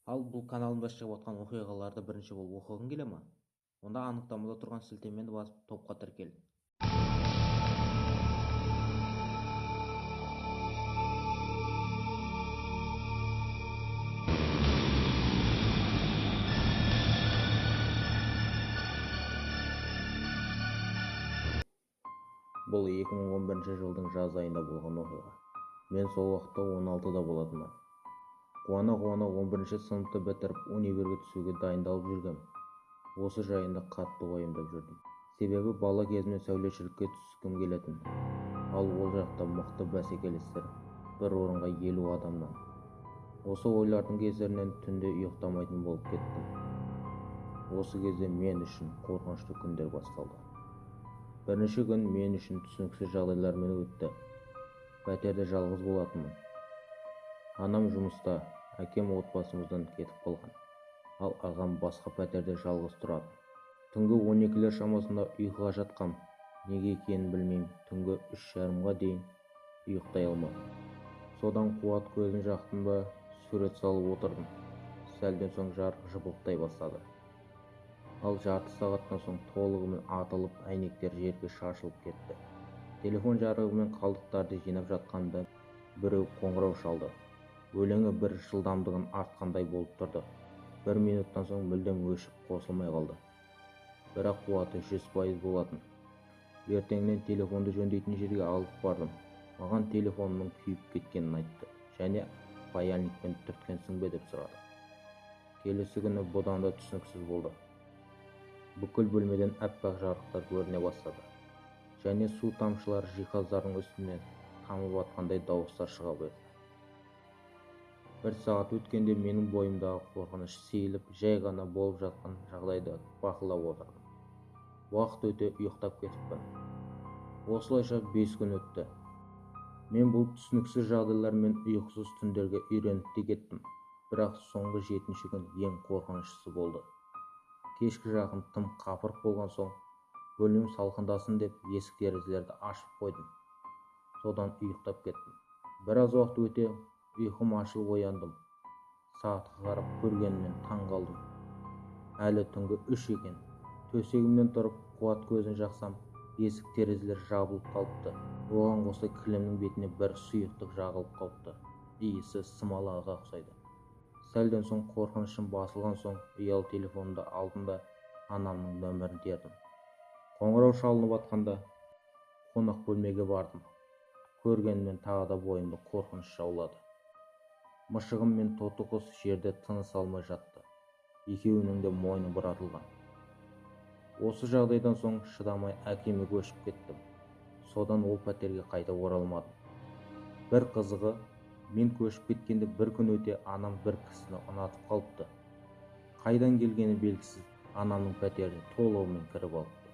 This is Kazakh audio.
Ал бұл каналымда шығып отқан оқиғаларды бірінші болып оқығың келе ма? Онда анықтамада тұрған сілтемені басып топқа тіркел. Бұл 2011 жылдың жаз айында болған оқиға. Мен сол уақытта 16-да болатынмын. Қуана-қуана 11 сыныпты бітіріп универге түсуге дайындалып жүргем. Осы жайында қатты уайымдап жүрдім. Себебі бала кезімнен сәулетшілікке түскім келетін. Ал ол жақта мықты бәсекелестер, бір орынға 50 адамнан. Осы ойлардың кесірінен түнде ұйықтамайтын болып кеттім. Осы кезде мен үшін қорқынышты күндер басталды. Бірінші күн мен үшін түсініксіз жағдайлармен өтті. Пәтерде жалғыз болатынмын. Анам жұмыста, әкем отбасымыздан кетіп қалған. Ал ағам басқа пәтерде жалғыз тұрады. Түнгі 12-лер шамасында ұйқыға жатқам. Неге екенін білмеймін, түнгі 3:30-ға дейін ұйықтай алмадым. Содан қуат көзін жақтым ба, сурет салып отырдым. Сәлден соң жарық жыбылықтай бастады. Ал жарты сағаттан соң толығымен атылып, әйнектер жерге шашылып кетті. Телефон жарығымен қалдықтарды жинап жатқанда біреу қоңырау шалды. Өлеңі бір жылдамдығын артқандай болып тұрды. 1 минуттан соң мүлдем өшіп қосылмай қалды. Бірақ қуаты 100% болатын. Ертеңнен телефонды жөндейтін жерге алып бардым. Маған телефонымның күйіп кеткенін айтты. Және паяльникпен түрткенсің бе деп сұрады. Келесі күні бұдан да түсініксіз болды. Бүкіл бөлмеден әппақ жарықтар көріне бастады. Және су тамшылары жиһаздардың үстінен тамып атқандай дауыстар шыға берді. 1 сағат өткенде менің бойымдағы қорқыныш сейіліп, жай ғана болып жатқан жағдайды бақылап отырдым. Уақыт өте ұйықтап кетіппін. Осылайша 5 күн өтті. Мен бұл түсініксіз жағдайлар мен ұйқысыз түндерге үйреніп те кеттім. Бірақ соңғы 7-ші күн ең қорқыныштысы болды. Кешкі жақын тым қапырық болған соң, бөлмем салқындасын деп есік-терезелерді ашып қойдым. Содан ұйықтап кеттім. Біраз уақыт өте ұйқым ашылып ояндым. Сағатқа қарап көргенімнен таң қалдым. Әлі түнгі 3 екен. Төсегімнен тұрып қуат көзін жақсам, есік-терезелер жабылып қалыпты. Оған қоса кілемнің бетіне бір сұйықтық жағылып қалыпты. Иісі смолаға ұқсайды. Сәлден соң қорқынышым басылған соң, ұялы телефонымды алдым да анамның нөмірін тердім. Қоңырау шалынып атқанда қонақ бөлмеге бардым. Көргенімнен тағы да бойымды қорқыныш жаулады. Мышығым мен тоты құс жерде тыныс алмай жатты. Екеуінің де мойны бұратылған. Осы жағдайдан соң шыдамай әкеме көшіп кеттім. Содан ол пәтерге қайта оралмадым. Bir қызығы, мен көшіп кеткенде 1 күн өте анам бір кісіні ұнатып қалыпты. Қайдан келгені белгісіз, анамның пәтеріне толығымен кіріп алыпты.